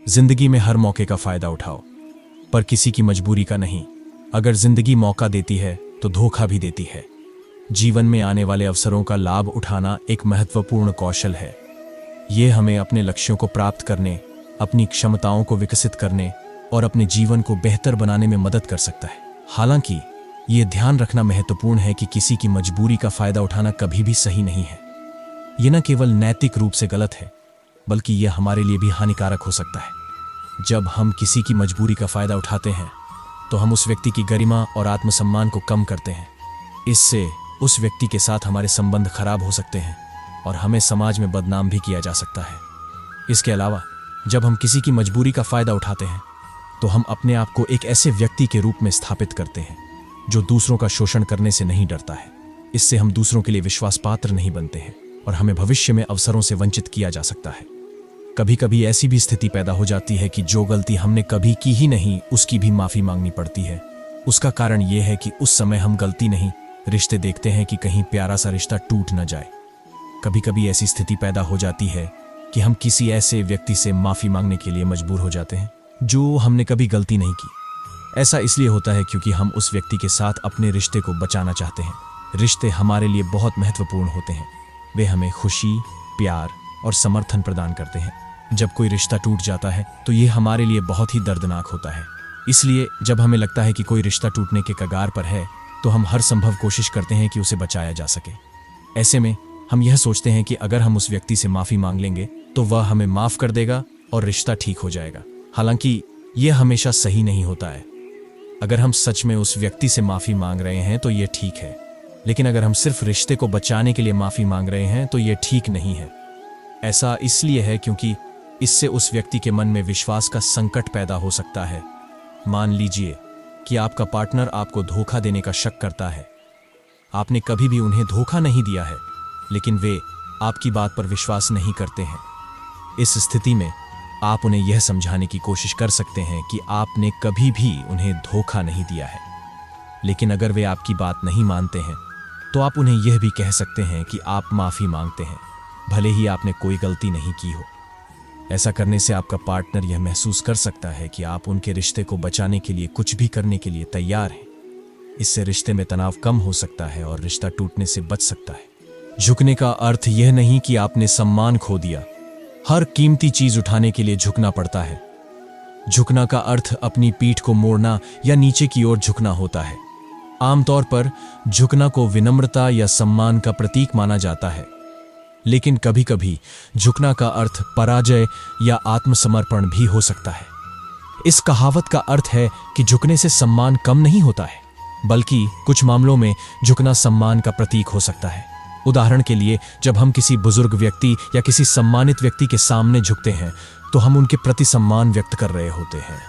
जिंदगी में हर मौके का फायदा उठाओ, पर किसी की मजबूरी का नहीं। अगर जिंदगी मौका देती है तो धोखा भी देती है। जीवन में आने वाले अवसरों का लाभ उठाना एक महत्वपूर्ण कौशल है। ये हमें अपने लक्ष्यों को प्राप्त करने, अपनी क्षमताओं को विकसित करने और अपने जीवन को बेहतर बनाने में मदद कर सकता है। हालांकि ये ध्यान रखना महत्वपूर्ण है कि किसी की मजबूरी का फायदा उठाना कभी भी सही नहीं है। ये न केवल नैतिक रूप से गलत है, बल्कि यह हमारे लिए भी हानिकारक हो सकता है। जब हम किसी की मजबूरी का फायदा उठाते हैं तो हम उस व्यक्ति की गरिमा और आत्मसम्मान को कम करते हैं। इससे उस व्यक्ति के साथ हमारे संबंध खराब हो सकते हैं और हमें समाज में बदनाम भी किया जा सकता है। इसके अलावा जब हम किसी की मजबूरी का फायदा उठाते हैं तो हम अपने आप को एक ऐसे व्यक्ति के रूप में स्थापित करते हैं जो दूसरों का शोषण करने से नहीं डरता है। इससे हम दूसरों के लिए विश्वास पात्र नहीं बनते हैं और हमें भविष्य में अवसरों से वंचित किया जा सकता है। कभी कभी ऐसी भी स्थिति पैदा हो जाती है कि जो गलती हमने कभी की ही नहीं, उसकी भी माफी मांगनी पड़ती है। उसका कारण यह है कि उस समय हम गलती नहीं, रिश्ते देखते हैं कि कहीं प्यारा सा रिश्ता टूट न जाए। कभी कभी ऐसी स्थिति पैदा हो जाती है कि हम किसी ऐसे व्यक्ति से माफी मांगने के लिए मजबूर हो जाते हैं जो हमने कभी गलती नहीं की। ऐसा इसलिए होता है क्योंकि हम उस व्यक्ति के साथ अपने रिश्ते को बचाना चाहते हैं। रिश्ते हमारे लिए बहुत महत्वपूर्ण होते हैं। वे हमें खुशी, प्यार और समर्थन प्रदान करते हैं। जब कोई रिश्ता टूट जाता है तो ये हमारे लिए बहुत ही दर्दनाक होता है। इसलिए जब हमें लगता है कि कोई रिश्ता टूटने के कगार पर है तो हम हर संभव कोशिश करते हैं कि उसे बचाया जा सके। ऐसे में हम यह सोचते हैं कि अगर हम उस व्यक्ति से माफी मांग लेंगे तो वह हमें माफ कर देगा और रिश्ता ठीक हो जाएगा। हालांकि यह हमेशा सही नहीं होता है। अगर हम सच में उस व्यक्ति से माफी मांग रहे हैं तो यह ठीक है, लेकिन अगर हम सिर्फ रिश्ते को बचाने के लिए माफी मांग रहे हैं तो यह ठीक नहीं है। ऐसा इसलिए है क्योंकि इससे उस व्यक्ति के मन में विश्वास का संकट पैदा हो सकता है। मान लीजिए कि आपका पार्टनर आपको धोखा देने का शक करता है। आपने कभी भी उन्हें धोखा नहीं दिया है, लेकिन वे आपकी बात पर विश्वास नहीं करते हैं। इस स्थिति में आप उन्हें यह समझाने की कोशिश कर सकते हैं कि आपने कभी भी उन्हें धोखा नहीं दिया है। लेकिन अगर वे आपकी बात नहीं मानते हैं तो आप उन्हें यह भी कह सकते हैं कि आप माफी मांगते हैं, भले ही आपने कोई गलती नहीं की हो। ऐसा करने से आपका पार्टनर यह महसूस कर सकता है कि आप उनके रिश्ते को बचाने के लिए कुछ भी करने के लिए तैयार हैं। इससे रिश्ते में तनाव कम हो सकता है और रिश्ता टूटने से बच सकता है। झुकने का अर्थ यह नहीं कि आपने सम्मान खो दिया। हर कीमती चीज उठाने के लिए झुकना पड़ता है। झुकना का अर्थ अपनी पीठ को मोड़ना या नीचे की ओर झुकना होता है। आमतौर पर झुकना को विनम्रता या सम्मान का प्रतीक माना जाता है, लेकिन कभी कभी झुकना का अर्थ पराजय या आत्मसमर्पण भी हो सकता है। इस कहावत का अर्थ है कि झुकने से सम्मान कम नहीं होता है, बल्कि कुछ मामलों में झुकना सम्मान का प्रतीक हो सकता है। उदाहरण के लिए, जब हम किसी बुजुर्ग व्यक्ति या किसी सम्मानित व्यक्ति के सामने झुकते हैं तो हम उनके प्रति सम्मान व्यक्त कर रहे होते हैं।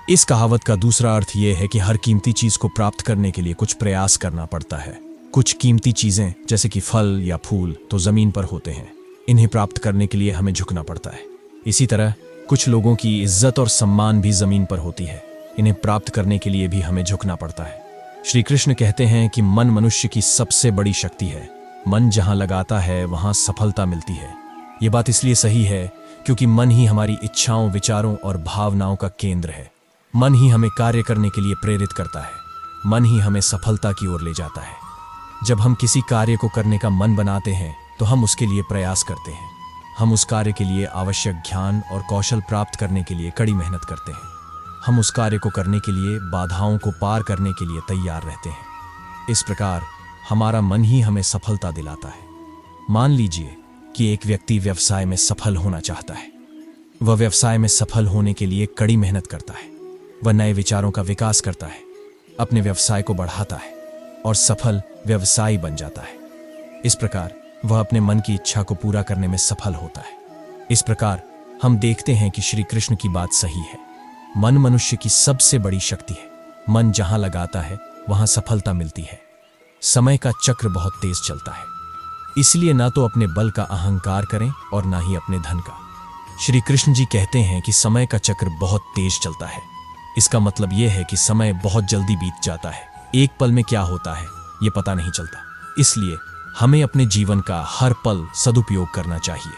इस कहावत का दूसरा अर्थ यह है कि हर कीमती चीज को प्राप्त करने के लिए कुछ प्रयास करना पड़ता है। कुछ कीमती चीजें जैसे कि फल या फूल तो जमीन पर होते हैं। इन्हें प्राप्त करने के लिए हमें झुकना पड़ता है। इसी तरह कुछ लोगों की इज्जत और सम्मान भी जमीन पर होती है। इन्हें प्राप्त करने के लिए भी हमें झुकना पड़ता है। श्री कृष्ण कहते हैं कि मन मनुष्य की सबसे बड़ी शक्ति है। मन जहां लगाता है वहां सफलता मिलती है। ये बात इसलिए सही है क्योंकि मन ही हमारी इच्छाओं, विचारों और भावनाओं का केंद्र है। मन ही हमें कार्य करने के लिए प्रेरित करता है। मन ही हमें सफलता की ओर ले जाता है। जब हम किसी कार्य को करने का मन बनाते हैं तो हम उसके लिए प्रयास करते हैं। हम उस कार्य के लिए आवश्यक ज्ञान और कौशल प्राप्त करने के लिए कड़ी मेहनत करते हैं। हम उस कार्य को करने के लिए बाधाओं को पार करने के लिए तैयार रहते हैं। इस प्रकार हमारा मन ही हमें सफलता दिलाता है। मान लीजिए कि एक व्यक्ति व्यवसाय में सफल होना चाहता है। वह व्यवसाय में सफल होने के लिए कड़ी मेहनत करता है। वह नए विचारों का विकास करता है, अपने व्यवसाय को बढ़ाता है और सफल व्यवसायी बन जाता है। इस प्रकार वह अपने मन की इच्छा को पूरा करने में सफल होता है। इस प्रकार हम देखते हैं कि श्री कृष्ण की बात सही है। मन मनुष्य की सबसे बड़ी शक्ति है। मन जहां लगाता है वहां सफलता मिलती है। समय का चक्र बहुत तेज चलता है, इसलिए ना तो अपने बल का अहंकार करें और ना ही अपने धन का। श्री कृष्ण जी कहते हैं कि समय का चक्र बहुत तेज चलता है। इसका मतलब यह है कि समय बहुत जल्दी बीत जाता है। एक पल में क्या होता है ये पता नहीं चलता। इसलिए हमें अपने जीवन का हर पल सदुपयोग करना चाहिए।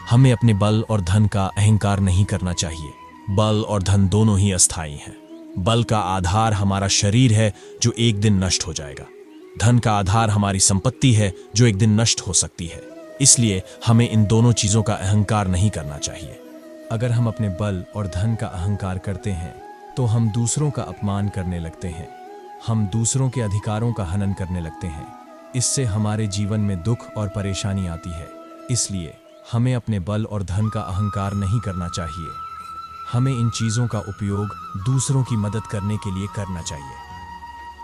हमें अपने बल और धन का अहंकार नहीं करना चाहिए। बल और धन दोनों ही अस्थायी हैं। बल का आधार हमारा शरीर है जो एक दिन नष्ट हो जाएगा। धन का आधार हमारी संपत्ति है जो एक दिन नष्ट हो सकती है। इसलिए हमें इन दोनों चीजों का अहंकार नहीं करना चाहिए। अगर हम अपने बल और धन का अहंकार करते हैं तो हम दूसरों का अपमान करने लगते हैं। हम दूसरों के अधिकारों का हनन करने लगते हैं। इससे हमारे जीवन में दुख और परेशानी आती है। इसलिए हमें अपने बल और धन का अहंकार नहीं करना चाहिए। हमें इन चीज़ों का उपयोग दूसरों की मदद करने के लिए करना चाहिए।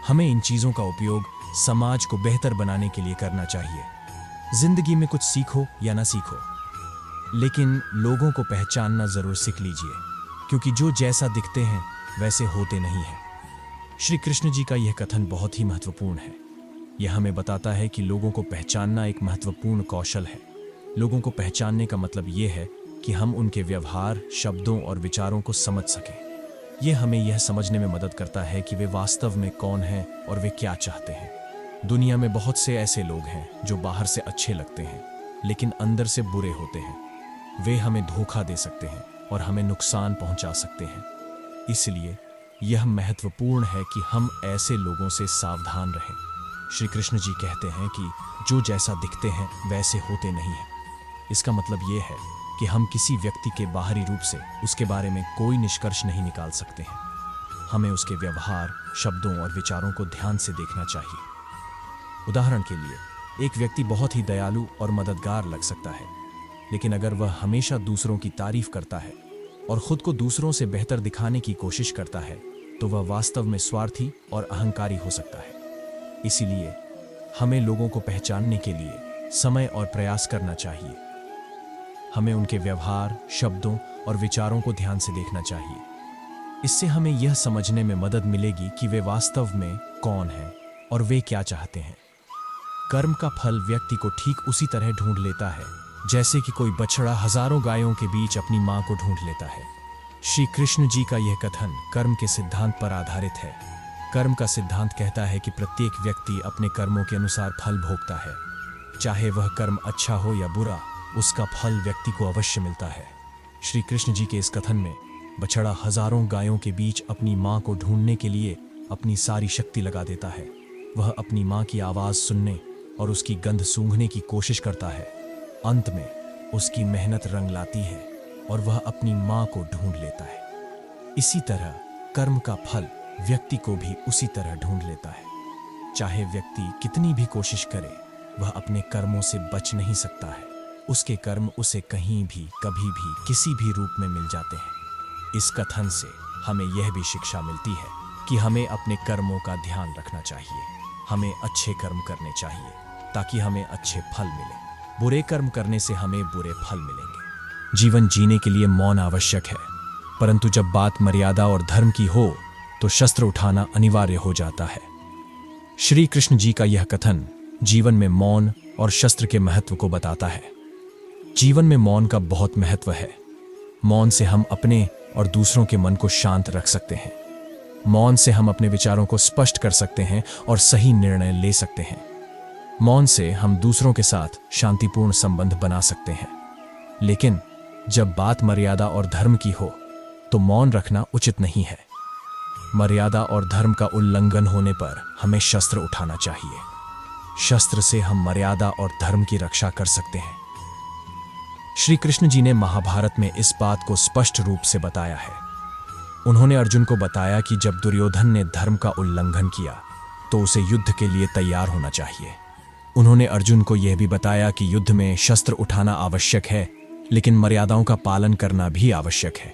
हमें इन चीज़ों का उपयोग समाज को बेहतर बनाने के लिए करना चाहिए। जिंदगी में कुछ सीखो या ना सीखो, लेकिन लोगों को पहचानना जरूर सीख लीजिए, क्योंकि जो जैसा दिखते हैं वैसे होते नहीं हैं। श्री कृष्ण जी का यह कथन बहुत ही महत्वपूर्ण है। यह हमें बताता है कि लोगों को पहचानना एक महत्वपूर्ण कौशल है। लोगों को पहचानने का मतलब यह है कि हम उनके व्यवहार, शब्दों और विचारों को समझ सकें। यह हमें यह समझने में मदद करता है कि वे वास्तव में कौन हैं और वे क्या चाहते हैं। दुनिया में बहुत से ऐसे लोग हैं जो बाहर से अच्छे लगते हैं लेकिन अंदर से बुरे होते हैं। वे हमें धोखा दे सकते हैं और हमें नुकसान पहुंचा सकते हैं। इसलिए यह महत्वपूर्ण है कि हम ऐसे लोगों से सावधान रहें। श्री कृष्ण जी कहते हैं कि जो जैसा दिखते हैं वैसे होते नहीं हैं। इसका मतलब यह है कि हम किसी व्यक्ति के बाहरी रूप से उसके बारे में कोई निष्कर्ष नहीं निकाल सकते हैं। हमें उसके व्यवहार, शब्दों और विचारों को ध्यान से देखना चाहिए। उदाहरण के लिए, एक व्यक्ति बहुत ही दयालु और मददगार लग सकता है, लेकिन अगर वह हमेशा दूसरों की तारीफ करता है और खुद को दूसरों से बेहतर दिखाने की कोशिश करता है तो वह वास्तव में स्वार्थी और अहंकारी हो सकता है। इसीलिए हमें लोगों को पहचानने के लिए समय और प्रयास करना चाहिए। हमें उनके व्यवहार, शब्दों और विचारों को ध्यान से देखना चाहिए। इससे हमें यह समझने में मदद मिलेगी कि वे वास्तव में कौन हैं और वे क्या चाहते हैं। कर्म का फल व्यक्ति को ठीक उसी तरह ढूंढ लेता है जैसे कि कोई बछड़ा हजारों गायों के बीच अपनी मां को ढूंढ लेता है। श्री कृष्ण जी का यह कथन कर्म के सिद्धांत पर आधारित है। कर्म का सिद्धांत कहता है कि प्रत्येक व्यक्ति अपने कर्मों के अनुसार फल भोगता है। चाहे वह कर्म अच्छा हो या बुरा, उसका फल व्यक्ति को अवश्य मिलता है। श्री कृष्ण जी के इस कथन में बछड़ा हजारों गायों के बीच अपनी मां को ढूंढने के लिए अपनी सारी शक्ति लगा देता है। वह अपनी मां की आवाज सुनने और उसकी गंध सूंघने की कोशिश करता है। अंत में उसकी मेहनत रंग लाती है और वह अपनी मां को ढूंढ लेता है। इसी तरह कर्म का फल व्यक्ति को भी उसी तरह ढूंढ लेता है। चाहे व्यक्ति कितनी भी कोशिश करे, वह अपने कर्मों से बच नहीं सकता है। उसके कर्म उसे कहीं भी, कभी भी, किसी भी रूप में मिल जाते हैं। इस कथन से हमें यह भी शिक्षा मिलती है कि हमें अपने कर्मों का ध्यान रखना चाहिए। हमें अच्छे कर्म करने चाहिए ताकि हमें अच्छे फल मिले। बुरे कर्म करने से हमें बुरे फल मिलेंगे। जीवन जीने के लिए मौन आवश्यक है, परंतु जब बात मर्यादा और धर्म की हो तो शस्त्र उठाना अनिवार्य हो जाता है। श्री कृष्ण जी का यह कथन जीवन में मौन और शस्त्र के महत्व को बताता है। जीवन में मौन का बहुत महत्व है। मौन से हम अपने और दूसरों के मन को शांत रख सकते हैं। मौन से हम अपने विचारों को स्पष्ट कर सकते हैं और सही निर्णय ले सकते हैं। मौन से हम दूसरों के साथ शांतिपूर्ण संबंध बना सकते हैं। लेकिन जब बात मर्यादा और धर्म की हो तो मौन रखना उचित नहीं है। मर्यादा और धर्म का उल्लंघन होने पर हमें शस्त्र उठाना चाहिए। शस्त्र से हम मर्यादा और धर्म की रक्षा कर सकते हैं। श्री कृष्ण जी ने महाभारत में इस बात को स्पष्ट रूप से बताया है। उन्होंने अर्जुन को बताया कि जब दुर्योधन ने धर्म का उल्लंघन किया तो उसे युद्ध के लिए तैयार होना चाहिए। उन्होंने अर्जुन को यह भी बताया कि युद्ध में शस्त्र उठाना आवश्यक है, लेकिन मर्यादाओं का पालन करना भी आवश्यक है।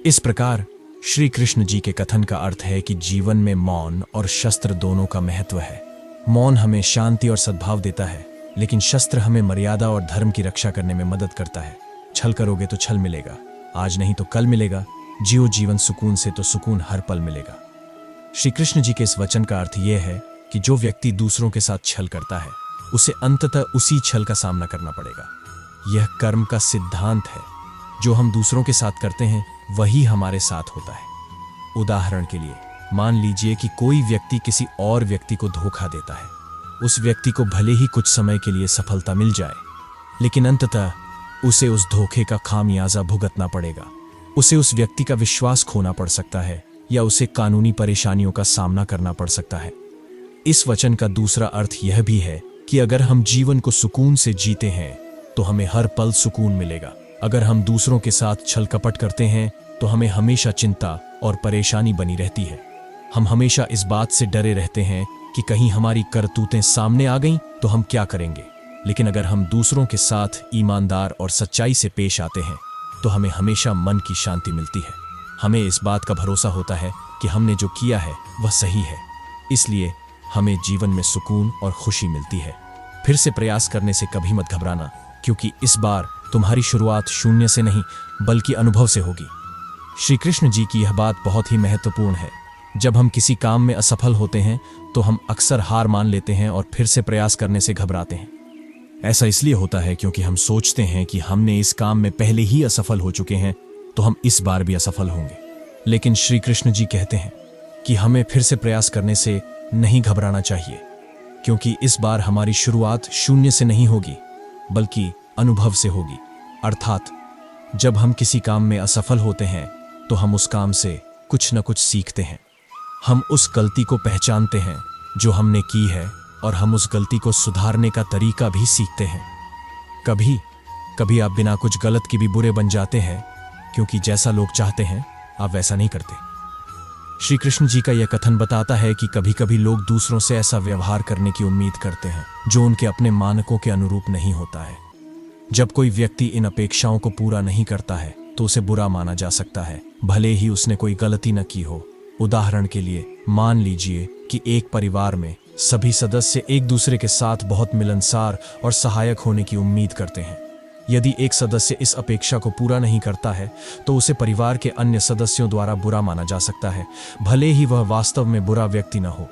इस प्रकार श्री कृष्ण जी के कथन का अर्थ है कि जीवन में मौन और शस्त्र दोनों का महत्व है। मौन हमें शांति और सद्भाव देता है, लेकिन शस्त्र हमें मर्यादा और धर्म की रक्षा करने में मदद करता है। छल करोगे तो छल मिलेगा, आज नहीं तो कल मिलेगा। जियो जीवन सुकून से तो सुकून हर पल मिलेगा। श्री कृष्ण जी के इस वचन का अर्थ यह है कि जो व्यक्ति दूसरों के साथ छल करता है उसे अंततः उसी छल का सामना करना पड़ेगा। यह कर्म का सिद्धांत है। जो हम दूसरों के साथ करते हैं वही हमारे साथ होता है। उदाहरण के लिए मान लीजिए कि कोई व्यक्ति किसी और व्यक्ति को धोखा देता है। उस व्यक्ति को भले ही कुछ समय के लिए सफलता मिल जाए, लेकिन अंततः उसे उस धोखे का खामियाजा भुगतना पड़ेगा। उसे उस व्यक्ति का विश्वास खोना पड़ सकता है या उसे कानूनी परेशानियों का सामना करना पड़ सकता है। इस वचन का दूसरा अर्थ यह भी है कि अगर हम जीवन को सुकून से जीते हैं तो हमें हर पल सुकून मिलेगा। अगर हम दूसरों के साथ छल कपट करते हैं तो हमें हमेशा चिंता और परेशानी बनी रहती है। हम हमेशा इस बात से डरे रहते हैं कि कहीं हमारी करतूतें सामने आ गईं तो हम क्या करेंगे। लेकिन अगर हम दूसरों के साथ ईमानदार और सच्चाई से पेश आते हैं तो हमें हमेशा मन की शांति मिलती है। हमें इस बात का भरोसा होता है कि हमने जो किया है वह सही है, इसलिए हमें जीवन में सुकून और खुशी मिलती है। फिर से प्रयास करने से कभी मत घबराना, क्योंकि इस बार तुम्हारी शुरुआत शून्य से नहीं बल्कि अनुभव से होगी। श्री कृष्ण जी की यह बात बहुत ही महत्वपूर्ण है। जब हम किसी काम में असफल होते हैं तो हम अक्सर हार मान लेते हैं और फिर से प्रयास करने से घबराते हैं। ऐसा इसलिए होता है क्योंकि हम सोचते हैं कि हमने इस काम में पहले ही असफल हो चुके हैं तो हम इस बार भी असफल होंगे। लेकिन श्री कृष्ण जी कहते हैं कि हमें फिर से प्रयास करने से नहीं घबराना चाहिए, क्योंकि इस बार हमारी शुरुआत शून्य से नहीं होगी बल्कि अनुभव से होगी। अर्थात जब हम किसी काम में असफल होते हैं तो हम उस काम से कुछ न कुछ सीखते हैं। हम उस गलती को पहचानते हैं जो हमने की है और हम उस गलती को सुधारने का तरीका भी सीखते हैं। कभी कभी आप बिना कुछ गलत के भी बुरे बन जाते हैं, क्योंकि जैसा लोग चाहते हैं आप वैसा नहीं करते। श्री कृष्ण जी का यह कथन बताता है कि कभी कभी लोग दूसरों से ऐसा व्यवहार करने की उम्मीद करते हैं जो उनके अपने मानकों के अनुरूप नहीं होता है। जब कोई व्यक्ति इन अपेक्षाओं को पूरा नहीं करता है तो उसे बुरा माना जा सकता है, भले ही उसने कोई गलती न की हो। उदाहरण के लिए मान लीजिए कि एक परिवार में सभी सदस्य एक दूसरे के साथ बहुत मिलनसार और सहायक होने की उम्मीद करते हैं। यदि एक सदस्य इस अपेक्षा को पूरा नहीं करता है तो उसे परिवार के अन्य सदस्यों द्वारा बुरा माना जा सकता है, भले ही वह वास्तव में बुरा व्यक्ति न हो।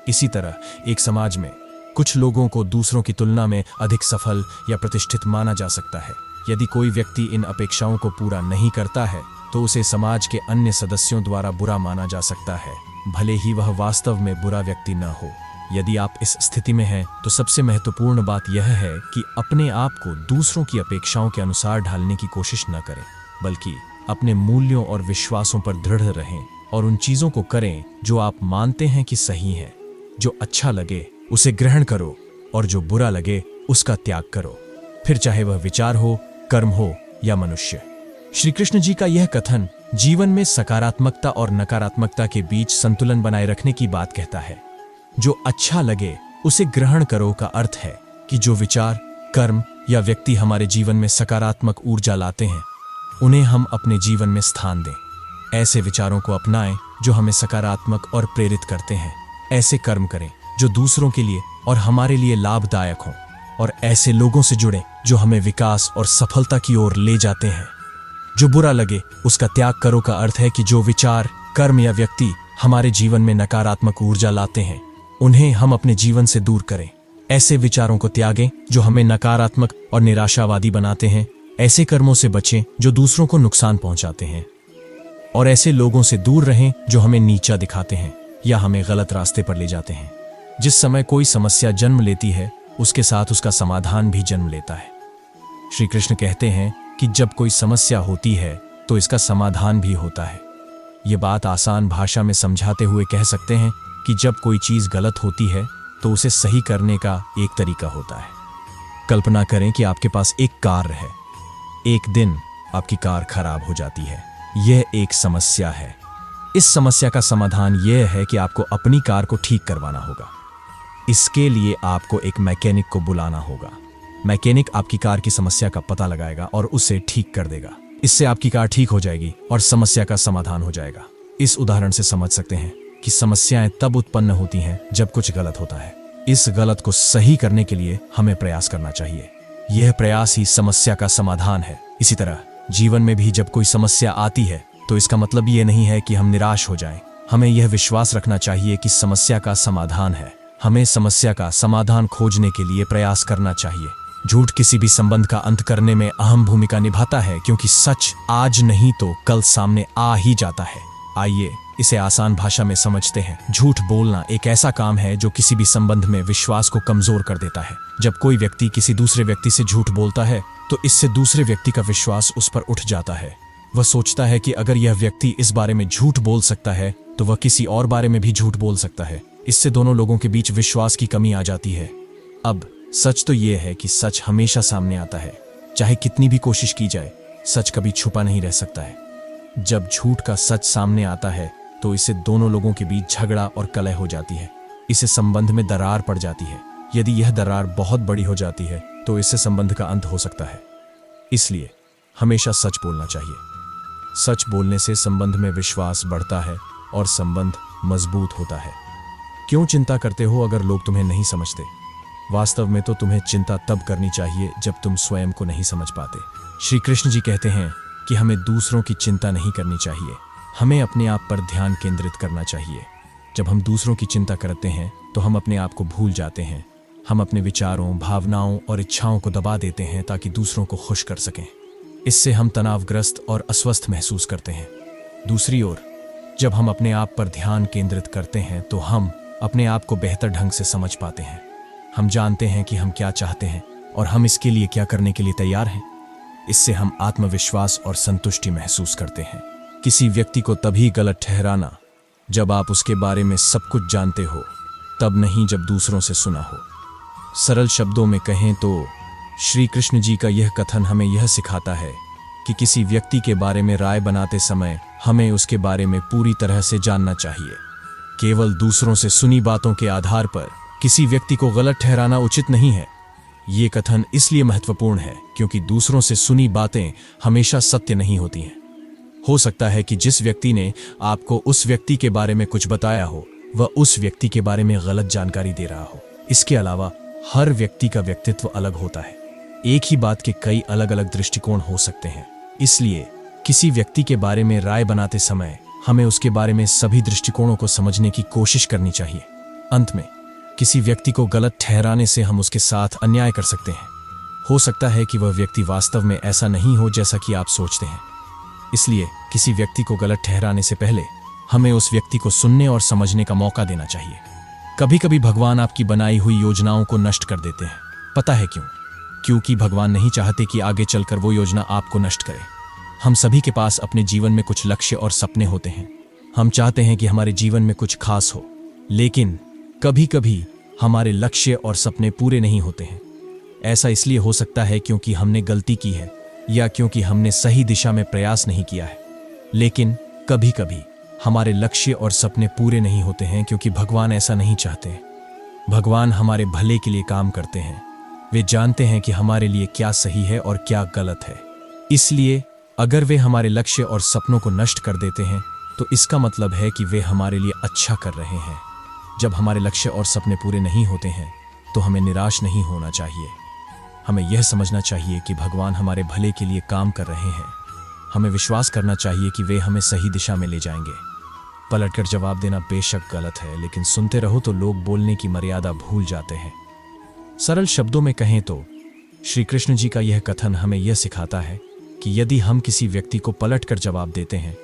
इसी तरह एक समाज में कुछ लोगों को दूसरों की तुलना में अधिक सफल या प्रतिष्ठित माना जा सकता है। यदि कोई व्यक्ति इन अपेक्षाओं को पूरा नहीं करता है तो उसे समाज के अन्य सदस्यों द्वारा बुरा माना जा सकता है, भले ही वह वास्तव में बुरा व्यक्ति न हो। यदि आप इस स्थिति में हैं तो सबसे महत्वपूर्ण बात यह है कि अपने आप को दूसरों की अपेक्षाओं के अनुसार ढालने की कोशिश न करें, बल्कि अपने मूल्यों और विश्वासों पर दृढ़ रहें और उन चीजों को करें जो आप मानते हैं कि सही है। जो अच्छा लगे उसे ग्रहण करो और जो बुरा लगे उसका त्याग करो, फिर चाहे वह विचार हो, कर्म हो या मनुष्य। श्री कृष्ण जी का यह कथन जीवन में सकारात्मकता और नकारात्मकता के बीच संतुलन बनाए रखने की बात कहता है। जो अच्छा लगे उसे ग्रहण करो का अर्थ है कि जो विचार, कर्म या व्यक्ति हमारे जीवन में सकारात्मक ऊर्जा लाते हैं उन्हें हम अपने जीवन में स्थान दें। ऐसे विचारों को अपनाएं जो हमें सकारात्मक और प्रेरित करते हैं। ऐसे कर्म करें जो दूसरों के लिए और हमारे लिए लाभदायक हों, और ऐसे लोगों से जुड़ें जो हमें विकास और सफलता की ओर ले जाते हैं। जो बुरा लगे उसका त्याग करो का अर्थ है कि जो विचार, कर्म या व्यक्ति हमारे जीवन में नकारात्मक ऊर्जा लाते हैं उन्हें हम अपने जीवन से दूर करें। ऐसे विचारों को त्यागें जो हमें नकारात्मक और निराशावादी बनाते हैं। ऐसे कर्मों से बचें जो दूसरों को नुकसान पहुंचाते हैं, और ऐसे लोगों से दूर रहें जो हमें नीचा दिखाते हैं या हमें गलत रास्ते पर ले जाते हैं। जिस समय कोई समस्या जन्म लेती है उसके साथ उसका समाधान भी जन्म लेता है। श्री कृष्ण कहते हैं कि जब कोई समस्या होती है तो इसका समाधान भी होता है। ये बात आसान भाषा में समझाते हुए कह सकते हैं कि जब कोई चीज गलत होती है तो उसे सही करने का एक तरीका होता है। कल्पना करें कि आपके पास एक कार है। एक दिन आपकी कार खराब हो जाती है। यह एक समस्या है। इस समस्या का समाधान यह है कि आपको अपनी कार को ठीक करवाना होगा। इसके लिए आपको एक मैकेनिक को बुलाना होगा। मैकेनिक आपकी कार की समस्या का पता लगाएगा और उसे ठीक कर देगा। इससे आपकी कार ठीक हो जाएगी और समस्या का समाधान हो जाएगा। इस उदाहरण से समझ सकते हैं कि समस्याएं तब उत्पन्न होती हैं जब कुछ गलत होता है। इस गलत को सही करने के लिए हमें प्रयास करना चाहिए। यह प्रयास ही समस्या का समाधान है। इसी तरह जीवन में भी जब कोई समस्या आती है तो इसका मतलब ये नहीं है कि हम निराश हो जाएं। हमें यह विश्वास रखना चाहिए कि समस्या का समाधान है। हमें समस्या का समाधान खोजने के लिए प्रयास करना चाहिए। झूठ किसी भी संबंध का अंत करने में अहम भूमिका निभाता है, क्योंकि सच आज नहीं तो कल सामने आ ही जाता है। आइए इसे आसान भाषा में समझते हैं। झूठ बोलना एक ऐसा काम है जो किसी भी संबंध में विश्वास को कमजोर कर देता है। जब कोई व्यक्ति किसी दूसरे व्यक्ति से झूठ बोलता है तो इससे दूसरे व्यक्ति का विश्वास उस पर उठ जाता है। वह सोचता है कि अगर यह व्यक्ति इस बारे में झूठ बोल सकता है तो वह किसी और बारे में भी झूठ बोल सकता है। इससे दोनों लोगों के बीच विश्वास की कमी आ जाती है। अब सच तो यह है कि सच हमेशा सामने आता है, चाहे कितनी भी कोशिश की जाए, सच कभी छुपा नहीं रह सकता है। जब झूठ का सच सामने आता है तो इससे दोनों लोगों के बीच झगड़ा और कलह हो जाती है। इससे संबंध में दरार पड़ जाती है। यदि यह दरार बहुत बड़ी हो जाती है तो इससे संबंध का अंत हो सकता है। इसलिए हमेशा सच बोलना चाहिए। सच बोलने से संबंध में विश्वास बढ़ता है और संबंध मजबूत होता है। क्यों चिंता करते हो अगर लोग तुम्हें नहीं समझते? वास्तव में तो तुम्हें चिंता तब करनी चाहिए जब तुम स्वयं को नहीं समझ पाते। श्री कृष्ण जी कहते हैं कि हमें दूसरों की चिंता नहीं करनी चाहिए, हमें अपने आप पर ध्यान केंद्रित करना चाहिए। जब हम दूसरों की चिंता करते हैं तो हम अपने आप को भूल जाते हैं। हम अपने विचारों, भावनाओं और इच्छाओं को दबा देते हैं ताकि दूसरों को खुश कर सकें। इससे हम तनावग्रस्त और अस्वस्थ महसूस करते हैं। दूसरी ओर, जब हम अपने आप पर ध्यान केंद्रित करते हैं तो हम अपने आप को बेहतर ढंग से समझ पाते हैं। हम जानते हैं कि हम क्या चाहते हैं और हम इसके लिए क्या करने के लिए तैयार हैं। इससे हम आत्मविश्वास और संतुष्टि महसूस करते हैं। किसी व्यक्ति को तभी गलत ठहराना जब आप उसके बारे में सब कुछ जानते हो, तब नहीं जब दूसरों से सुना हो। सरल शब्दों में कहें तो श्री कृष्ण जी का यह कथन हमें यह सिखाता है कि किसी व्यक्ति के बारे में राय बनाते समय हमें उसके बारे में पूरी तरह से जानना चाहिए। केवल दूसरों से सुनी बातों के आधार पर किसी व्यक्ति को गलत ठहराना उचित नहीं है। ये कथन इसलिए महत्वपूर्ण है क्योंकि दूसरों से सुनी बातें हमेशा सत्य नहीं होती हैं। हो सकता है कि जिस व्यक्ति ने आपको उस व्यक्ति के बारे में कुछ बताया हो, वह उस व्यक्ति के बारे में गलत जानकारी दे रहा हो। इसके अलावा हर व्यक्ति का व्यक्तित्व अलग होता है। एक ही बात के कई अलग अलग दृष्टिकोण हो सकते हैं। इसलिए किसी व्यक्ति के बारे में राय बनाते समय हमें उसके बारे में सभी दृष्टिकोणों को समझने की कोशिश करनी चाहिए। अंत में किसी व्यक्ति को गलत ठहराने से हम उसके साथ अन्याय कर सकते हैं। हो सकता है कि वह व्यक्ति वास्तव में ऐसा नहीं हो जैसा कि आप सोचते हैं। इसलिए किसी व्यक्ति को गलत ठहराने से पहले हमें उस व्यक्ति को सुनने और समझने का मौका देना चाहिए। कभी कभी भगवान आपकी बनाई हुई योजनाओं को नष्ट कर देते हैं। पता है क्यों? क्योंकि भगवान नहीं चाहते कि आगे चलकर वो योजना आपको नष्ट करे। हम सभी के पास अपने जीवन में कुछ लक्ष्य और सपने होते हैं। हम चाहते हैं कि हमारे जीवन में कुछ खास हो, लेकिन कभी कभी हमारे लक्ष्य और सपने पूरे नहीं होते हैं। ऐसा इसलिए हो सकता है क्योंकि हमने गलती की है या क्योंकि हमने सही दिशा में प्रयास नहीं किया है। लेकिन कभी कभी हमारे लक्ष्य और सपने पूरे नहीं होते हैं क्योंकि भगवान ऐसा नहीं चाहते। भगवान हमारे भले के लिए काम करते हैं। वे जानते हैं कि हमारे लिए क्या सही है और क्या गलत है। इसलिए अगर वे हमारे लक्ष्य और सपनों को नष्ट कर देते हैं तो इसका मतलब है कि वे हमारे लिए अच्छा कर रहे हैं। जब हमारे लक्ष्य और सपने पूरे नहीं होते हैं तो हमें निराश नहीं होना चाहिए। हमें यह समझना चाहिए कि भगवान हमारे भले के लिए काम कर रहे हैं। हमें विश्वास करना चाहिए कि वे हमें सही दिशा में ले जाएंगे। पलटकर जवाब देना बेशक गलत है, लेकिन सुनते रहो तो लोग बोलने की मर्यादा भूल जाते हैं। सरल शब्दों में कहें तो श्री कृष्ण जी का यह कथन हमें यह सिखाता है कि यदि हम किसी व्यक्ति को पलटकर जवाब देते हैं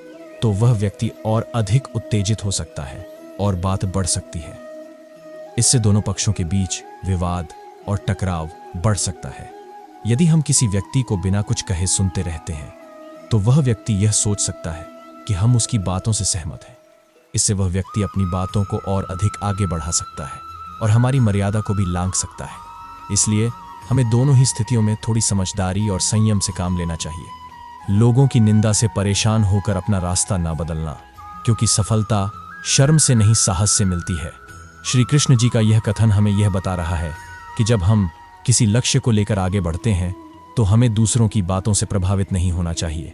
तो वह व्यक्ति और अधिक उत्तेजित हो सकता है और बात बढ़ सकती है। इससे दोनों पक्षों के बीच विवाद और टकराव बढ़ सकता है। यदि हम किसी व्यक्ति को बिना कुछ कहे सुनते रहते हैं तो वह व्यक्ति यह सोच सकता है कि हम उसकी बातों से सहमत हैं। इससे वह व्यक्ति अपनी बातों को और अधिक आगे बढ़ा सकता है और हमारी मर्यादा को भी लांघ सकता है। इसलिए हमें दोनों ही स्थितियों में थोड़ी समझदारी और संयम से काम लेना चाहिए। लोगों की निंदा से परेशान होकर अपना रास्ता ना बदलना, क्योंकि सफलता शर्म से नहीं साहस से मिलती है। श्री कृष्ण जी का यह कथन हमें यह बता रहा है कि जब हम किसी लक्ष्य को लेकर आगे बढ़ते हैं तो हमें दूसरों की बातों से प्रभावित नहीं होना चाहिए।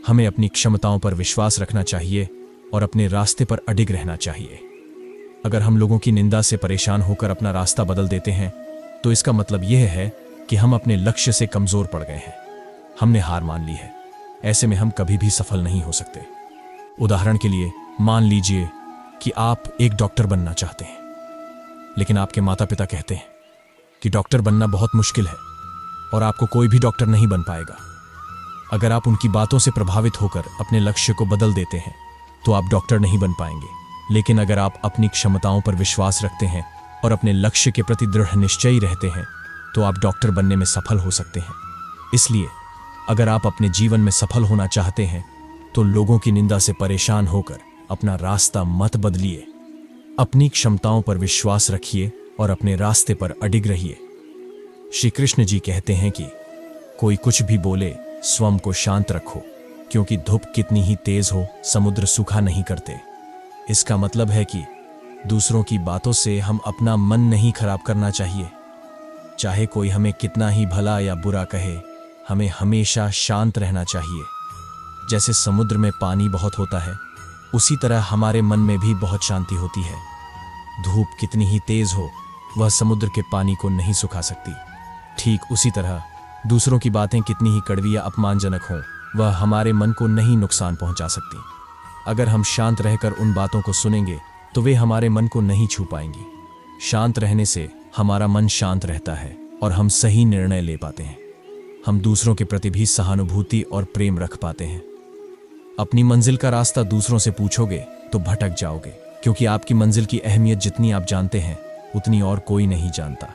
हमें अपनी क्षमताओं पर विश्वास रखना चाहिए और अपने रास्ते पर अडिग रहना चाहिए। अगर हम लोगों की निंदा से परेशान होकर अपना रास्ता बदल देते हैं तो इसका मतलब यह है कि हम अपने लक्ष्य से कमजोर पड़ गए हैं। हमने हार मान ली है। ऐसे में हम कभी भी सफल नहीं हो सकते। उदाहरण के लिए मान लीजिए कि आप एक डॉक्टर बनना चाहते हैं, लेकिन आपके माता पिता कहते हैं कि डॉक्टर बनना बहुत मुश्किल है और आपको कोई भी डॉक्टर नहीं बन पाएगा। अगर आप उनकी बातों से प्रभावित होकर अपने लक्ष्य को बदल देते हैं तो आप डॉक्टर नहीं बन पाएंगे। लेकिन अगर आप अपनी क्षमताओं पर विश्वास रखते हैं और अपने लक्ष्य के प्रति दृढ़ निश्चयी रहते हैं तो आप डॉक्टर बनने में सफल हो सकते हैं। इसलिए अगर आप अपने जीवन में सफल होना चाहते हैं तो लोगों की निंदा से परेशान होकर अपना रास्ता मत बदलिए। अपनी क्षमताओं पर विश्वास रखिए और अपने रास्ते पर अडिग रहिए। श्री कृष्ण जी कहते हैं कि कोई कुछ भी बोले, स्वयं को शांत रखो, क्योंकि धूप कितनी ही तेज हो, समुद्र सूखा नहीं करते। इसका मतलब है कि दूसरों की बातों से हम अपना मन नहीं खराब करना चाहिए। चाहे कोई हमें कितना ही भला या बुरा कहे, हमें हमेशा शांत रहना चाहिए। जैसे समुद्र में पानी बहुत होता है, उसी तरह हमारे मन में भी बहुत शांति होती है। धूप कितनी ही तेज हो, वह समुद्र के पानी को नहीं सुखा सकती। ठीक उसी तरह दूसरों की बातें कितनी ही कड़वी या अपमानजनक हों, वह हमारे मन को नहीं नुकसान पहुंचा सकती। अगर हम शांत रहकर उन बातों को सुनेंगे तो वे हमारे मन को नहीं छू पाएंगी। शांत रहने से हमारा मन शांत रहता है और हम सही निर्णय ले पाते हैं। हम दूसरों के प्रति भी सहानुभूति और प्रेम रख पाते हैं। अपनी मंजिल का रास्ता दूसरों से पूछोगे तो भटक जाओगे, क्योंकि आपकी मंजिल की अहमियत जितनी आप जानते हैं उतनी और कोई नहीं जानता।